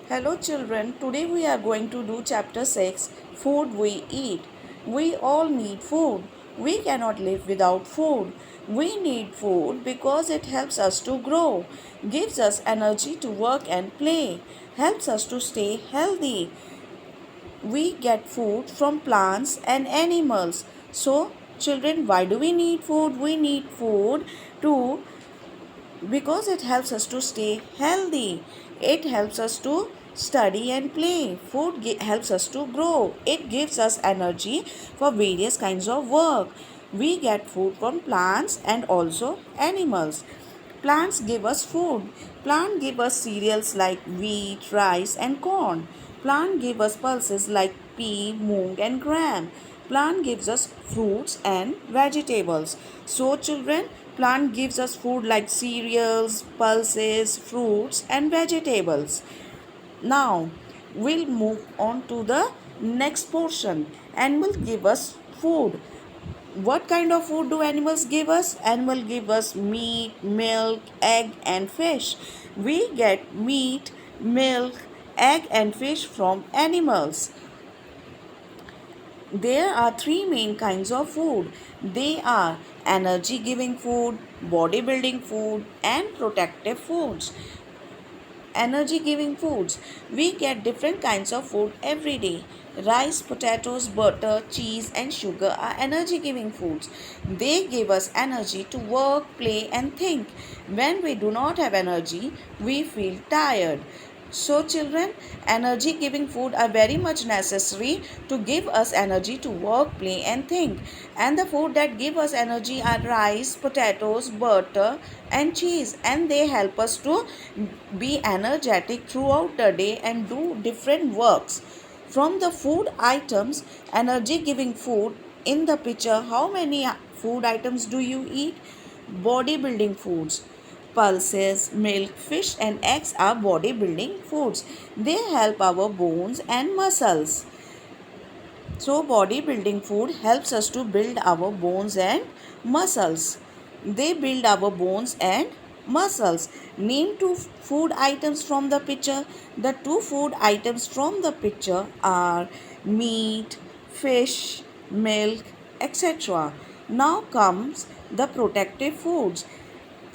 Hello children, today we are going to do chapter 6 Food We Eat. We all need food. We cannot live without food. We need food because it helps us to grow, gives us energy to work and play, helps us to stay healthy. We get food from plants and animals. So, children, why do we need food? We need food to because it helps us to stay healthy. It helps us to study and play. Food helps us to grow. It gives us energy for various kinds of work. We get food from plants and also animals. Plants give us food. Plant give us cereals like wheat, rice and corn. Plant give us pulses like pea, moong and gram. Plant gives us fruits and vegetables. So children, plant gives us food like cereals, pulses, fruits and vegetables. Now, we'll move on to the next portion. Animals give us food. What kind of food do animals give us? Animals give us meat, milk, egg and fish. We get meat, milk, egg and fish from animals. There are three main kinds of food. They are energy giving food, bodybuilding food and protective foods. Energy giving foods. We get different kinds of food every day. Rice, potatoes, butter, cheese, and sugar are energy giving foods. They give us energy to work, play, and think. When we do not have energy, we feel tired. So, children, energy giving food are very much necessary to give us energy to work, play, and think. And the food that give us energy are rice, potatoes, butter, and cheese. And they help us to be energetic throughout the day and do different works. From the food items, energy giving food in the picture, how many food items do you eat? Bodybuilding foods. Pulses, milk, fish, and eggs are bodybuilding foods. They help our bones and muscles. So, bodybuilding food helps us to build our bones and muscles. They build our bones and muscles. Name two food items from the picture. The two food items from the picture are meat, fish, milk, etc. Now comes the protective foods.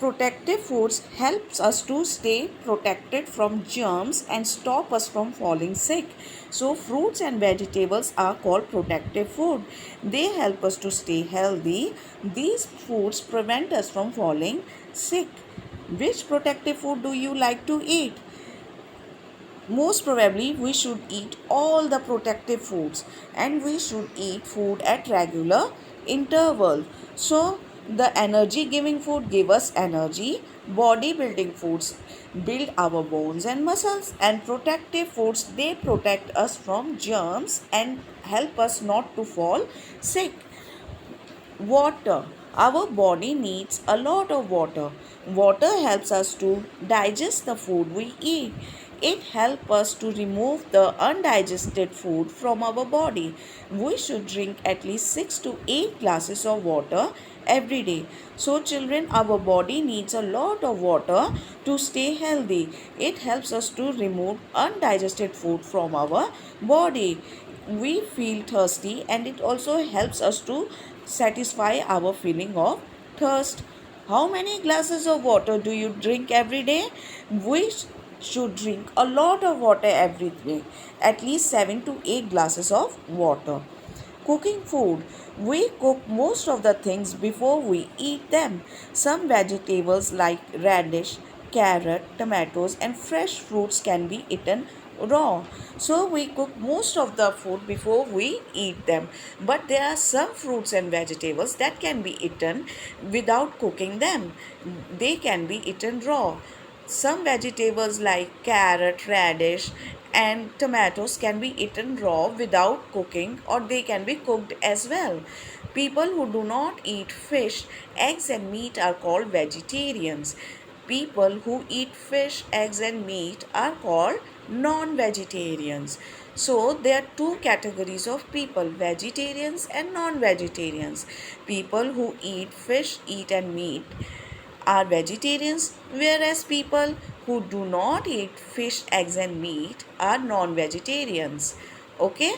Protective foods helps us to stay protected from germs and stop us from falling sick. So fruits and vegetables are called protective food. They help us to stay healthy. These foods prevent us from falling sick. Which protective food do you like to eat? Most probably we should eat all the protective foods and we should eat food at regular interval. So the energy giving food give us energy, body building foods build our bones and muscles, and protective foods they protect us from germs and help us not to fall sick. Water. Our body needs a lot of water. Water helps us to digest the food we eat. It helps us to remove the undigested food from our body. We should drink at least 6 to 8 glasses of water every day. So, children, our body needs a lot of water to stay healthy. It helps us to remove undigested food from our body. We feel thirsty and it also helps us to satisfy our feeling of thirst. How many glasses of water do you drink every day? We should drink a lot of water every day, at least 7 to 8 glasses of water. Cooking food. We cook most of the things before we eat them. Some vegetables like radish, carrot, tomatoes, and fresh fruits can be eaten raw. So we cook most of the food before we eat them. But there are some fruits and vegetables that can be eaten without cooking them. They can be eaten raw. Some vegetables like carrot, radish, and tomatoes can be eaten raw without cooking, or they can be cooked as well. People who do not eat fish, eggs, and meat are called vegetarians. People who eat fish, eggs, and meat are called non vegetarians. So, there are two categories of people, vegetarians and non vegetarians. People who eat fish, eat, and meat are vegetarians, whereas people who do not eat fish, eggs and meat are non-vegetarians. Okay?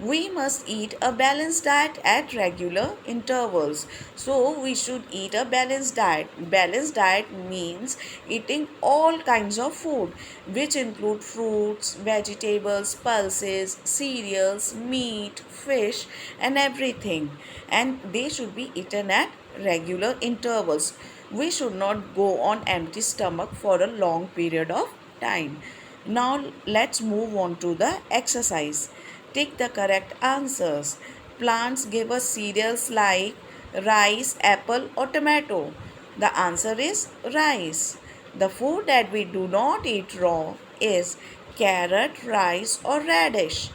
We must eat a balanced diet at regular intervals. So we should eat a balanced diet. Balanced diet means eating all kinds of food, which include fruits, vegetables, pulses, cereals, meat, fish and everything. And they should be eaten at regular intervals. We should not go on empty stomach for a long period of time. Now let's move on to the exercise. Tick the correct answers. Plants give us cereals like rice, apple or tomato. The answer is rice. The food that we do not eat raw is carrot, rice or radish.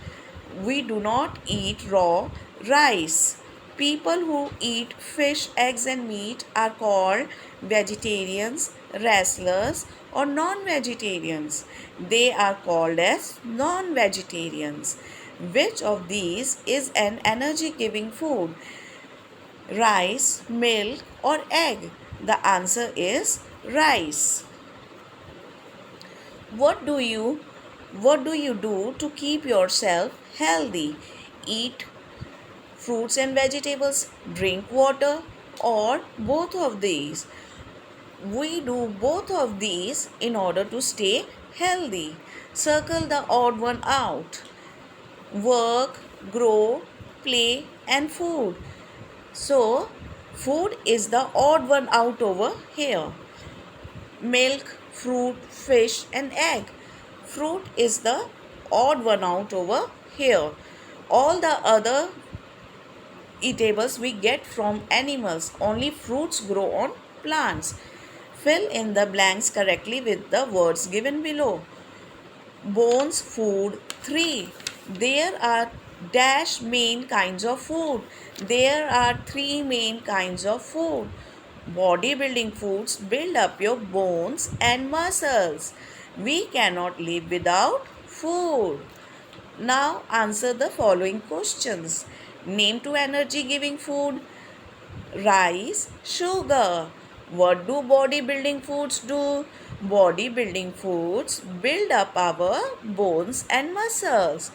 We do not eat raw rice. People who eat fish, eggs, and meat are called vegetarians, wrestlers, or non vegetarians. They are called as non vegetarians. Which of these is an energy giving food? Rice, milk, or egg? The answer is rice. What do you do to keep yourself healthy? Eat fruits and vegetables, drink water, or both of these? We do both of these in order to stay healthy. Circle the odd one out. Work, grow, play, and food. So, food is the odd one out over here. Milk, fruit, fish, and egg. Fruit is the odd one out over here. All the other eatables we get from animals. Only fruits grow on plants. Fill in the blanks correctly with the words given below. Bones food 3. There are dash main kinds of food. There are 3 main kinds of food. Bodybuilding foods build up your bones and muscles. We cannot live without food. Now answer the following questions. Name 2 energy giving food. Rice, sugar. What do bodybuilding foods do? Bodybuilding foods build up our bones and muscles.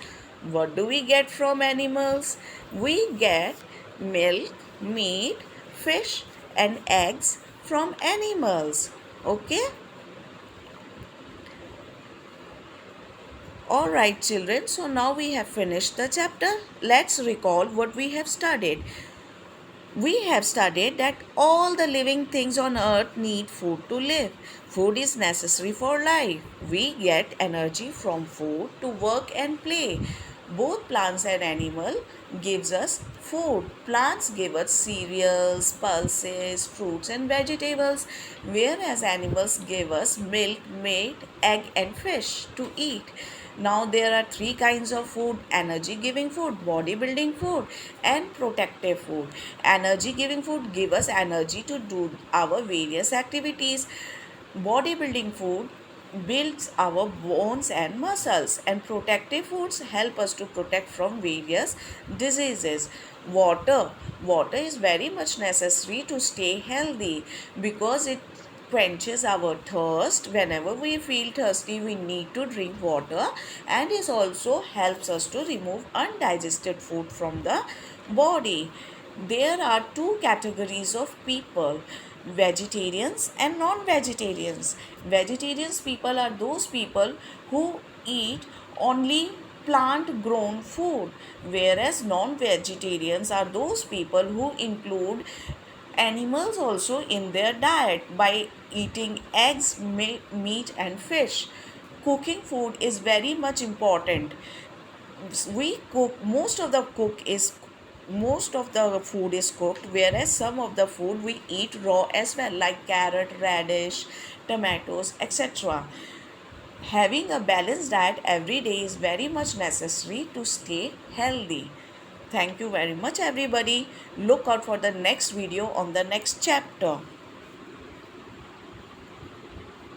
What do we get from animals? We get milk, meat, fish, and eggs from animals. Okay? Alright, children. So now we have finished the chapter. Let's recall what we have studied. We have studied that all the living things on earth need food to live. Food is necessary for life. We get energy from food to work and play. Both plants and animal gives us food. Plants give us cereals, pulses, fruits and vegetables, whereas animals give us milk, meat, egg and fish to eat. Now there are 3 kinds of food: energy giving food, bodybuilding food and protective food. Energy giving food give us energy to do our various activities. Bodybuilding food builds our bones and muscles, and protective foods help us to protect from various diseases. Water is very much necessary to stay healthy because it quenches our thirst. Whenever we feel thirsty, we need to drink water, and it also helps us to remove undigested food from the body. There are 2 categories of people: vegetarians and non-vegetarians. Vegetarians people are those people who eat only plant grown food, whereas non-vegetarians are those people who include animals also in their diet by eating eggs, meat and fish. Cooking food is very much important. We cook most of the food is cooked, whereas some of the food we eat raw as well, like carrot, radish, tomatoes, etc. Having a balanced diet every day is very much necessary to stay healthy. Thank you very much, everybody. Look out for the next video on the next chapter.